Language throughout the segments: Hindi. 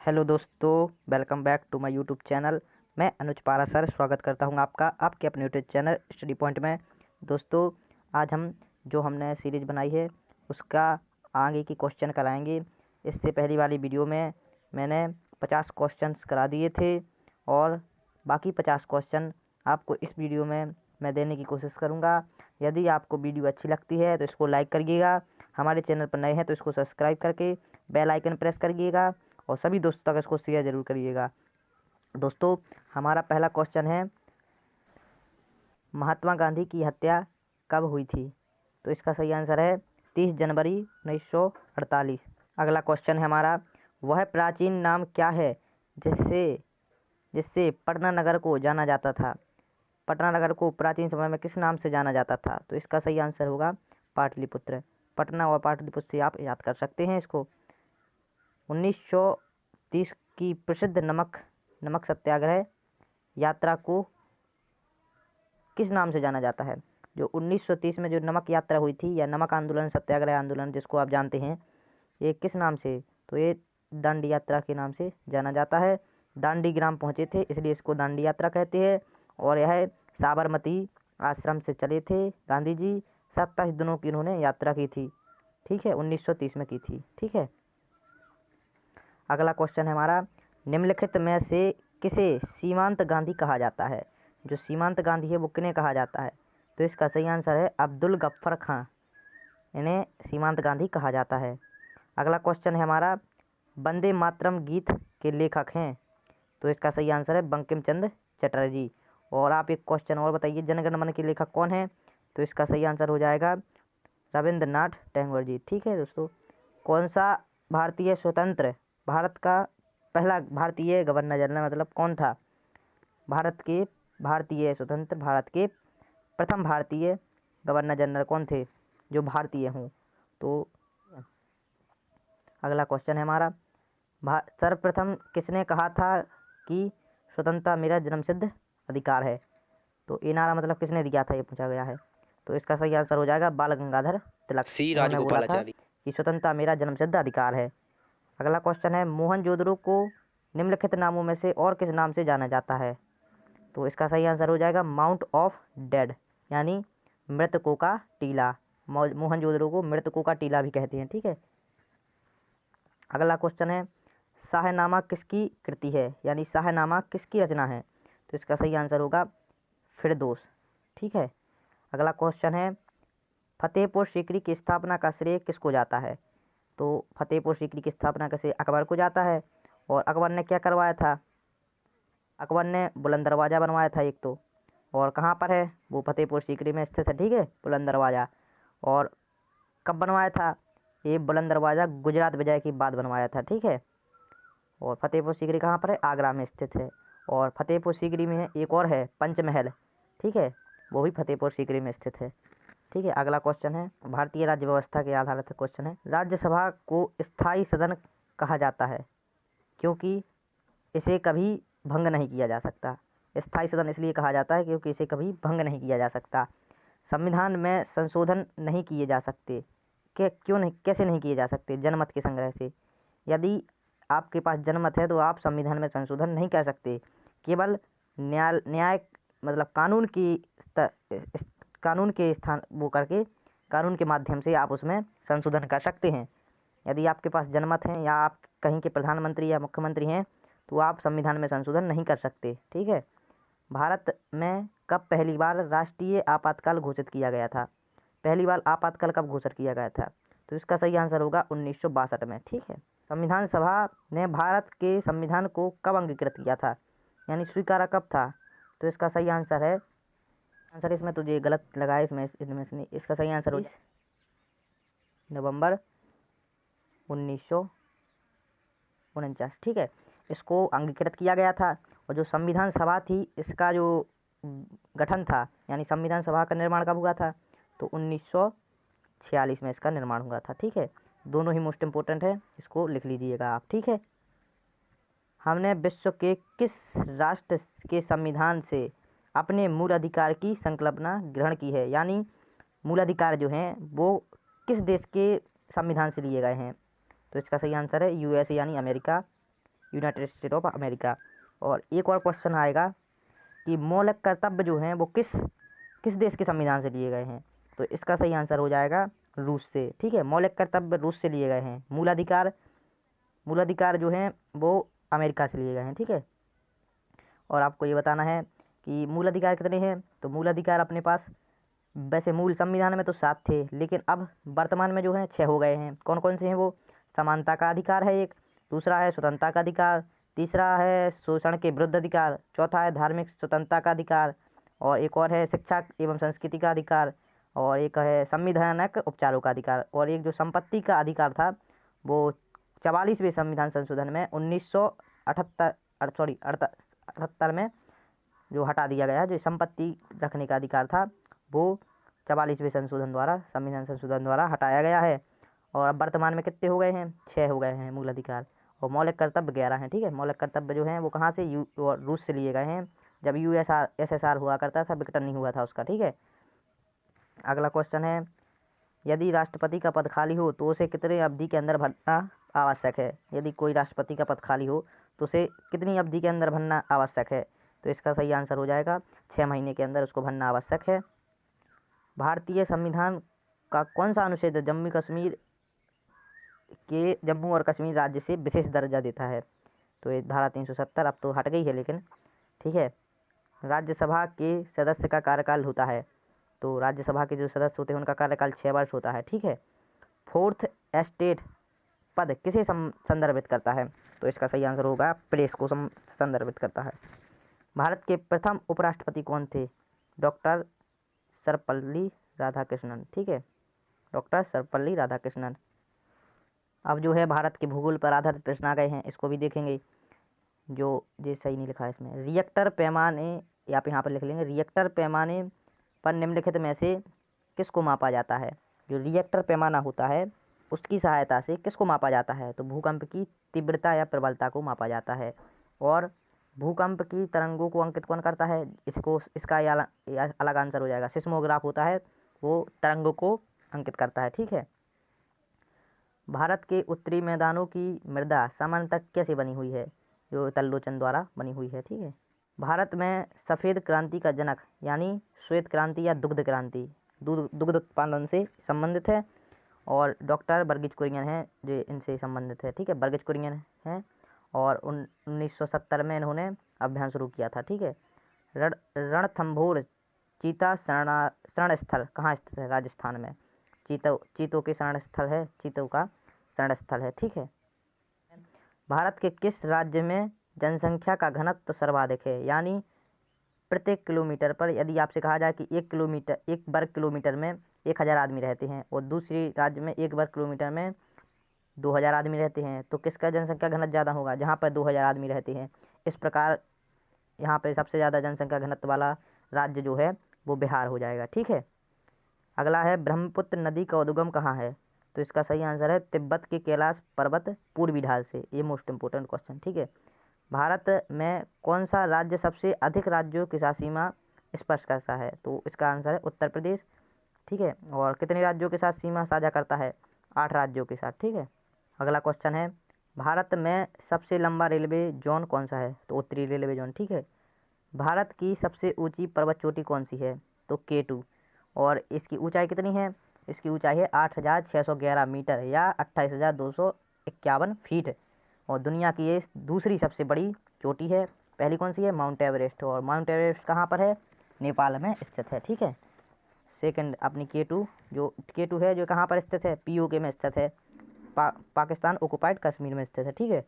हेलो दोस्तों, welcome back to my YouTube channel. मैं अनुज पारा सर स्वागत करता हूं आपका आपके अपने यूट्यूब चैनल स्टडी पॉइंट में। दोस्तों, आज हम जो हमने सीरीज़ बनाई है उसका आगे की क्वेश्चन कराएंगे। इससे पहली वाली वीडियो में मैंने 50 क्वेश्चंस करा दिए थे और बाकी 50 क्वेश्चन आपको इस वीडियो में मैं देने की कोशिश करूँगा। यदि आपको वीडियो अच्छी लगती है तो इसको लाइक करिएगा, हमारे चैनल पर नए हैं तो इसको सब्सक्राइब करके बेल आइकन प्रेस करिएगा और सभी दोस्तों तक इसको शेयर ज़रूर करिएगा। दोस्तों, हमारा पहला क्वेश्चन है, महात्मा गांधी की हत्या कब हुई थी? तो इसका सही आंसर है 30 जनवरी 1948। अगला क्वेश्चन है हमारा, वह प्राचीन नाम क्या है जिससे जिससे पटना नगर को जाना जाता था? पटना नगर को प्राचीन समय में किस नाम से जाना जाता था? तो इसका सही आंसर होगा पाटलिपुत्र। पटना और पाटलिपुत्र से आप याद कर सकते हैं इसको। 1930 की प्रसिद्ध नमक सत्याग्रह यात्रा को किस नाम से जाना जाता है? जो 1930 में जो नमक यात्रा हुई थी या नमक आंदोलन, सत्याग्रह आंदोलन जिसको आप जानते हैं, ये किस नाम से? तो ये दांडी यात्रा के नाम से जाना जाता है। दांडी ग्राम पहुँचे थे इसलिए इसको दांडी यात्रा कहते हैं। और यह साबरमती आश्रम से चले थे गांधी जी। 27 दिनों की इन्होंने यात्रा की थी। ठीक है, 1930 में की थी। ठीक है, अगला क्वेश्चन है हमारा, निम्नलिखित में से किसे सीमांत गांधी कहा जाता है? जो सीमांत गांधी है वो किन्हें कहा जाता है? तो इसका सही आंसर है अब्दुल गफ्फर खां। इन्हें सीमांत गांधी कहा जाता है। अगला क्वेश्चन है हमारा, वंदे मातरम गीत के लेखक हैं? तो इसका सही आंसर है बंकिम चंद्र चटर्जी। और आप एक क्वेश्चन और बताइए, जनगण मन के लेखक कौन है? तो इसका सही आंसर हो जाएगा रविंद्रनाथ टैगोर जी। ठीक है दोस्तों, कौन सा भारतीय स्वतंत्र भारत का पहला भारतीय गवर्नर जनरल मतलब कौन था? स्वतंत्र भारत के प्रथम भारतीय गवर्नर जनरल कौन थे जो भारतीय हों? तो अगला क्वेश्चन है हमारा, सर्वप्रथम किसने कहा था कि स्वतंत्रता मेरा जन्मसिद्ध अधिकार है? तो ये नारा मतलब किसने दिया था, ये पूछा गया है। तो इसका सही आंसर हो जाएगा बाल गंगाधर तिलक। सी उन्होंने बोला था राजगोपालाचारी। कि स्वतंत्रता मेरा जन्मसिद्ध अधिकार है। अगला क्वेश्चन है, मोहनजोदड़ो को निम्नलिखित नामों में से और किस नाम से जाना जाता है? तो इसका सही आंसर हो जाएगा माउंट ऑफ डेड, यानी मृतकों का टीला। मोहनजोदड़ो को मृतकों का टीला भी कहते हैं। ठीक है, अगला क्वेश्चन है, शाहनामा किसकी कृति है, यानी शाहनामा किसकी रचना है? तो इसका सही आंसर होगा फिरदौस। ठीक है, अगला क्वेश्चन है, फतेहपुर सीकरी की स्थापना का श्रेय किसको जाता है? तो फतेहपुर सीकरी की स्थापना का श्रेय अकबर को जाता है। और अकबर ने क्या करवाया था? अकबर ने बुलंद दरवाज़ा बनवाया था एक तो, और कहाँ पर है वो? फतेहपुर सीकरी में स्थित है। ठीक है, बुलंद दरवाज़ा। और कब बनवाया था? ये बुलंद दरवाज़ा गुजरात विजय के बाद बनवाया था। ठीक है, और फतेहपुर सीकरी कहाँ पर है? आगरा में स्थित है। और फतेहपुर सीकरी में एक और है पंचमहल। ठीक है, वो भी फतेहपुर सीकरी में स्थित है। ठीक है, अगला क्वेश्चन है, भारतीय राज्य व्यवस्था के आधार पर क्वेश्चन है, राज्यसभा को स्थायी सदन कहा जाता है क्योंकि इसे कभी भंग नहीं किया जा सकता। स्थायी सदन इसलिए कहा जाता है क्योंकि इसे कभी भंग नहीं किया जा सकता। संविधान में संशोधन नहीं किए जा सकते। क्यों नहीं, कैसे नहीं किए जा सकते? जनमत के संग्रह से। यदि आपके पास जनमत है तो आप संविधान में संशोधन नहीं कर सकते। केवल न्याय मतलब कानून के स्थान वो करके कानून के माध्यम से आप उसमें संशोधन कर सकते हैं। यदि आपके पास जनमत है या आप कहीं के प्रधानमंत्री या मुख्यमंत्री हैं तो आप संविधान में संशोधन नहीं कर सकते। ठीक है, भारत में कब पहली बार राष्ट्रीय आपातकाल घोषित किया गया था? पहली बार आपातकाल कब घोषित किया गया था? तो इसका सही आंसर होगा 1962 में। ठीक है, संविधान सभा ने भारत के संविधान को कब अंगीकृत किया था, यानी स्वीकारा कब था? तो इसका सही आंसर है, आंसर इसमें तो ये गलत लगा है, इसमें से नहीं। इसका सही आंसर हो नवंबर 1949। ठीक है, इसको अंगीकृत किया गया था। और जो संविधान सभा थी इसका जो गठन था, यानी संविधान सभा का निर्माण कब हुआ था? तो 1946 में इसका निर्माण हुआ था। ठीक है, दोनों ही मोस्ट इम्पोर्टेंट है, इसको लिख लीजिएगा आप। ठीक है, हमने विश्व के किस राष्ट्र के संविधान से अपने मूल अधिकार की संकल्पना ग्रहण की है, यानी मूल अधिकार जो हैं वो किस देश के संविधान से लिए गए हैं? तो इसका सही आंसर है यूएसए यानी America. United state of America. और एक और क्वेश्चन आएगा कि मौलिक कर्तव्य जो हैं वो किस किस देश के संविधान से लिए गए हैं। तो इसका सही आंसर हो जाएगा रूस से। ठीक है, मौलिक कर्तव्य रूस से लिए गए हैं। मूलाधिकार जो हैं वो अमेरिका से लिए गए हैं। ठीक है, और आपको ये बताना है कि मूल अधिकार कितने हैं। तो मूल अधिकार अपने पास वैसे मूल संविधान में तो 7 थे, लेकिन अब वर्तमान में जो है 6 हो गए हैं। कौन कौन से हैं वो? समानता का अधिकार है एक, दूसरा है स्वतंत्रता का अधिकार, तीसरा है शोषण के विरुद्ध अधिकार, चौथा है धार्मिक स्वतंत्रता का अधिकार, और एक और है शिक्षा एवं संस्कृति का अधिकार, और एक है संविधानक उपचारों का अधिकार, और एक जो संपत्ति का अधिकार था वो 44वें संविधान संशोधन में 1978 में जो हटा दिया गया। जो संपत्ति रखने का अधिकार था वो 44वें संशोधन द्वारा, संविधान संशोधन द्वारा हटाया गया है। और अब वर्तमान में कितने हो गए हैं? 6 हो गए हैं मूल अधिकार। और मौलिक कर्तव्य 11 हैं। ठीक है, मौलिक कर्तव्य जो हैं वो कहाँ से? रूस से लिए गए हैं। जब USSR हुआ करता था, विघटन नहीं हुआ था उसका। ठीक है, अगला क्वेश्चन है, यदि राष्ट्रपति का पद खाली हो तो उसे कितने अवधि के अंदर भरना आवश्यक है? यदि कोई राष्ट्रपति का पद खाली हो तो उसे कितनी अवधि के अंदर भरना आवश्यक है? तो इसका सही आंसर हो जाएगा 6 महीने के अंदर उसको भरना आवश्यक है। भारतीय संविधान का कौन सा अनुच्छेद जम्मू और कश्मीर राज्य से विशेष दर्जा देता है? तो ये धारा 370 अब तो हट गई है, लेकिन ठीक है। राज्यसभा के सदस्य का कार्यकाल होता है, तो राज्यसभा के जो सदस्य होते हैं उनका कार्यकाल 6 वर्ष होता है। ठीक है, फोर्थ एस्टेट पद किसे संदर्भित करता है? तो इसका सही आंसर होगा प्रेस को संदर्भित करता है। भारत के प्रथम उपराष्ट्रपति कौन थे? डॉक्टर सर्वपल्ली राधाकृष्णन। ठीक है, डॉक्टर सर्वपल्ली राधाकृष्णन। अब जो है भारत के भूगोल पर आधारित प्रश्न आ गए हैं, इसको भी देखेंगे। जो ये सही नहीं लिखा है इसमें, रिएक्टर पैमाने, आप यहाँ पर लिख लेंगे, रिएक्टर पैमाने पर निम्नलिखित में से किसको मापा जाता है? जो रिएक्टर पैमाना होता है उसकी सहायता से किसको मापा जाता है? तो भूकंप की तीव्रता या प्रबलता को मापा जाता है। और भूकंप की तरंगों को अंकित कौन करता है? इसका अलग आंसर हो जाएगा। सिस्मोग्राफ होता है, वो तरंगों को अंकित करता है। ठीक है, भारत के उत्तरी मैदानों की मृदा सामान्यतः कैसे बनी हुई है? जो तल्लोचन द्वारा बनी हुई है। ठीक है, भारत में सफ़ेद क्रांति का जनक यानी श्वेत क्रांति या दुग्ध क्रांति दुग्ध उत्पादन से संबंधित है, और डॉक्टर बर्गिज कुरियन हैं जो इनसे संबंधित है। ठीक है, बर्गिज कुरियन हैं, और 1970 में इन्होंने अभियान शुरू किया था। ठीक है, रणथंभौर चीता शरण स्थल कहाँ स्थित है? राजस्थान में। चीतों के शरण स्थल है, चीतों का शरण स्थल है। ठीक है, भारत के किस राज्य में जनसंख्या का घनत्व सर्वाधिक है? यानी प्रत्येक किलोमीटर पर यदि आपसे कहा जाए कि 1 वर्ग किलोमीटर में 1000 आदमी रहते हैं, और दूसरी राज्य में 1 वर्ग किलोमीटर में 2000 आदमी रहते हैं, तो किसका जनसंख्या घनत्व ज़्यादा होगा? जहाँ पर 2000 आदमी रहते हैं। इस प्रकार यहाँ पर सबसे ज़्यादा जनसंख्या घनत्व वाला राज्य जो है वो बिहार हो जाएगा। ठीक है, अगला है, ब्रह्मपुत्र नदी का उद्गम कहाँ है? तो इसका सही आंसर है तिब्बत के कैलाश पर्वत पूर्वी ढाल से। ये मोस्ट इंपोर्टेंट क्वेश्चन। ठीक है, भारत में कौन सा राज्य सबसे अधिक राज्यों के साथ सीमा स्पर्श करता है? तो इसका आंसर है उत्तर प्रदेश। ठीक है, और कितने राज्यों के साथ सीमा साझा करता है? 8 राज्यों के साथ। ठीक है, अगला क्वेश्चन है, भारत में सबसे लंबा रेलवे जोन कौन सा है? तो उत्तरी रेलवे जोन। ठीक है, भारत की सबसे ऊंची पर्वत चोटी कौन सी है? तो K2। और इसकी ऊंचाई कितनी है? इसकी ऊंचाई है 8611 मीटर या 28,251 फीट। और दुनिया की ये दूसरी सबसे बड़ी चोटी है। पहली कौन सी है? Mount Everest. और माउंट एवरेस्ट कहाँ पर है? नेपाल में स्थित है। ठीक है, सेकंड अपनी K2 है जो कहाँ पर स्थित है? POK में स्थित है, पाकिस्तान ऑक्युपाइड कश्मीर में स्थित है। ठीक है,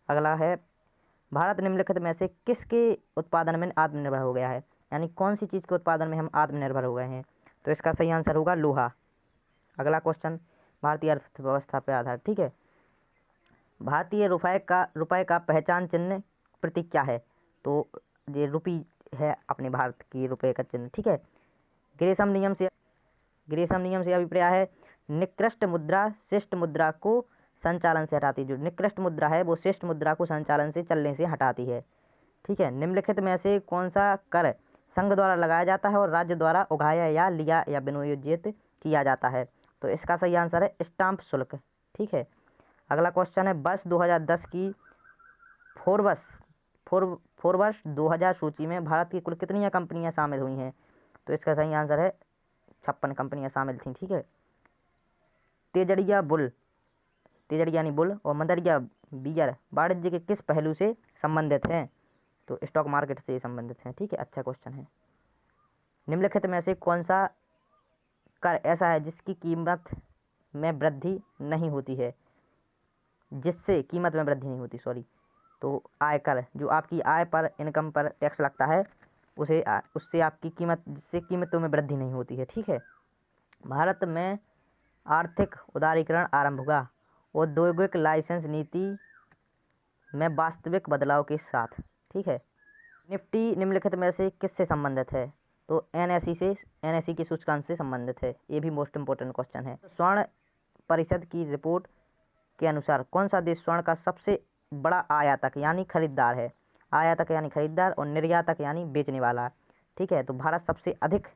अगला है, भारत निम्नलिखित में से किसके उत्पादन में आत्मनिर्भर हो गया है? यानी कौन सी चीज़ के उत्पादन में हम आत्मनिर्भर हो गए हैं? तो इसका सही आंसर होगा लोहा। अगला क्वेश्चन, भारतीय अर्थव्यवस्था पर आधारित। ठीक है, भारतीय रुपए का पहचान चिन्ह प्रतीक क्या है? तो ये रुपी है अपने भारत की रुपए का चिन्ह। ठीक है, ग्रेसम नियम से अभिप्राय है, निकृष्ट मुद्रा शिष्ट मुद्रा को संचालन से हटाती है। जो निकृष्ट मुद्रा है वो शिष्ट मुद्रा को संचालन से चलने से हटाती है। ठीक है, निम्नलिखित में से कौन सा कर संघ द्वारा लगाया जाता है और राज्य द्वारा उगाया या लिया या विनियोजित किया जाता है? तो इसका सही आंसर है स्टाम्प शुल्क। ठीक है, अगला क्वेश्चन है वर्ष 2010 की फोर्ब्स 2000 सूची में भारत की कुल कितनी कंपनियां शामिल हुई हैं? तो इसका सही आंसर है 56 कंपनियां शामिल थीं। ठीक है। तेजड़िया यानी बुल और मंदरिया बियर वाणिज्य के किस पहलू से संबंधित हैं? तो स्टॉक मार्केट से संबंधित हैं। ठीक है, अच्छा क्वेश्चन है। निम्नलिखित में से कौन सा कर ऐसा है जिसकी कीमत में वृद्धि नहीं होती है? जिससे कीमत में वृद्धि नहीं होती, सॉरी। तो आयकर, जो आपकी आय पर, इनकम पर टैक्स लगता है, उससे आपकी कीमत, जिससे कीमतों में वृद्धि नहीं होती है। ठीक है। भारत में आर्थिक उदारीकरण आरंभ हुआ औद्योगिक लाइसेंस नीति में वास्तविक बदलाव के साथ। ठीक है। निफ्टी निम्नलिखित में से किससे संबंधित है? तो एनएसई के सूचकांक से संबंधित है। ये भी मोस्ट इम्पोर्टेंट क्वेश्चन है। स्वर्ण परिषद की रिपोर्ट के अनुसार कौन सा देश स्वर्ण का सबसे बड़ा आयातक यानी खरीदार है? आयातक यानी खरीदार और निर्यातक यानी बेचने वाला। ठीक है। तो भारत सबसे अधिक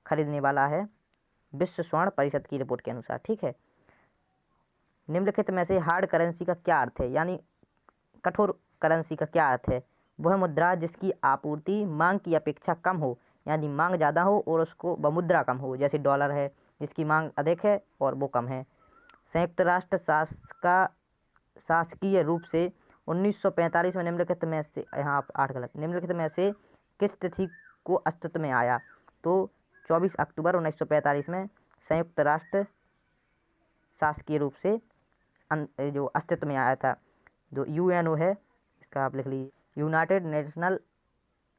खरीदने वाला है विश्व स्वर्ण परिषद की रिपोर्ट के अनुसार। ठीक है। निम्नलिखित में से हार्ड करेंसी का क्या अर्थ है, यानी कठोर करेंसी का क्या अर्थ है? वह मुद्रा जिसकी आपूर्ति मांग की अपेक्षा कम हो, यानी मांग ज़्यादा हो और उसको वह मुद्रा कम हो, जैसे डॉलर है जिसकी मांग अधिक है और वो कम है। संयुक्त राष्ट्र शासकीय रूप से 1945 में निम्नलिखित में से, यहाँ 8 गलत, निम्नलिखित में से किस तिथि को अस्तित्व में आया? तो 24 अक्टूबर 1945 में संयुक्त राष्ट्र शासकीय रूप से जो अस्तित्व में आया था। जो यूएनओ है, इसका आप लिख लीजिए, यूनाइटेड नेशनल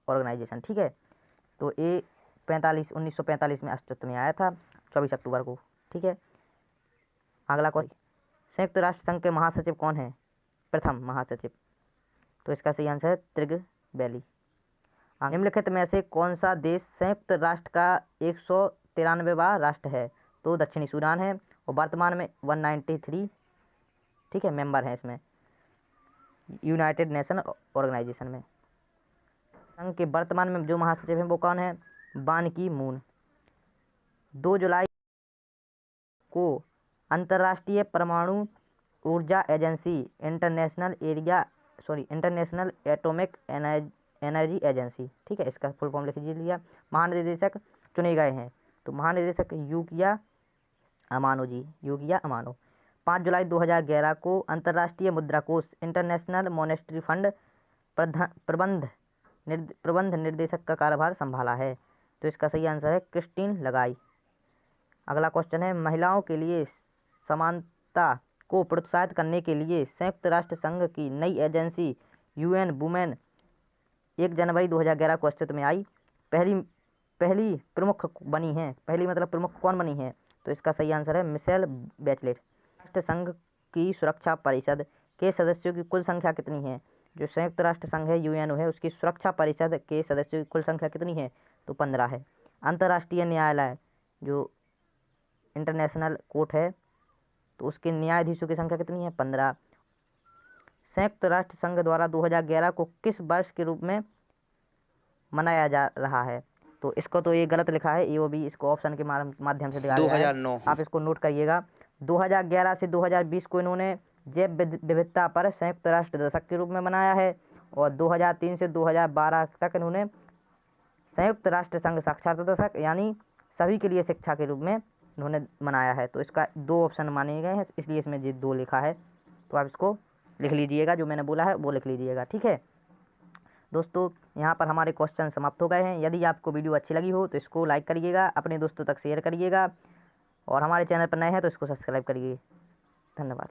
ऑर्गेनाइजेशन। ठीक है। तो ये 1945 में अस्तित्व में आया था 24 अक्टूबर को। ठीक है। अगला क्वेश्चन, संयुक्त राष्ट्र संघ के महासचिव कौन है? प्रथम महासचिव। तो इसका सही आंसर है त्रिग बैली। निम्नलिखित में से कौन सा देश संयुक्त राष्ट्र का 193वां राष्ट्र है? तो दक्षिणी सूडान है और वर्तमान में 193, ठीक है, मेंबर हैं इसमें, यूनाइटेड नेशन ऑर्गेनाइजेशन में। संघ के वर्तमान में जो महासचिव हैं वो कौन है? बान की मून। 2 जुलाई को अंतर्राष्ट्रीय परमाणु ऊर्जा agency international atomic energy agency, ठीक है, इसका फुल फॉर्म लिख लीजिए, महानिदेशक चुने गए हैं। तो महानिदेशक यूकिया अमानो। 5 जुलाई 2011 को अंतर्राष्ट्रीय मुद्रा कोष इंटरनेशनल मॉनेटरी फंड प्रबंध निर्देशक का कार्यभार संभाला है। तो इसका सही आंसर है क्रिस्टीन लगाई। अगला क्वेश्चन है, महिलाओं के लिए समानता को प्रोत्साहित करने के लिए संयुक्त राष्ट्र संघ की नई एजेंसी यूएन वुमेन 1 जनवरी 2011 को अस्तित्व में आई। पहली प्रमुख बनी है, पहली मतलब प्रमुख कौन बनी है? तो इसका सही आंसर है मिशेल बैचलेट। राष्ट्र संघ की सुरक्षा परिषद के सदस्यों की कुल संख्या कितनी है? जो संयुक्त राष्ट्र संघ है, यूएनओ है, उसकी सुरक्षा परिषद के सदस्यों की कुल संख्या कितनी है? तो 15 है। अंतर्राष्ट्रीय न्यायालय जो इंटरनेशनल कोर्ट है, तो उसके न्यायाधीशों की संख्या कितनी है? 15। संयुक्त राष्ट्र संघ द्वारा 2011 को किस वर्ष के रूप में मनाया जा रहा है? तो इसको तो ये गलत लिखा है, ये वो भी इसको ऑप्शन के माध्यम से दिखाया गया है। 2009। आप इसको नोट करिएगा। 2011 से 2020 को इन्होंने जैव विविधता पर संयुक्त राष्ट्र दशक के रूप में मनाया है, और 2003 से 2012 तक इन्होंने संयुक्त राष्ट्र संघ साक्षरता दशक यानी सभी के लिए शिक्षा के रूप में इन्होंने मनाया है। तो इसका 2 ऑप्शन माने गए हैं, इसलिए इसमें ये 2 लिखा है। तो आप इसको लिख लीजिएगा, जो मैंने बोला है वो लिख लीजिएगा। ठीक है दोस्तों, यहाँ पर हमारे क्वेश्चन समाप्त हो गए हैं। यदि आपको वीडियो अच्छी लगी हो तो इसको लाइक करिएगा, अपने दोस्तों तक शेयर करिएगा, और हमारे चैनल पर नए हैं तो इसको सब्सक्राइब करिए। धन्यवाद।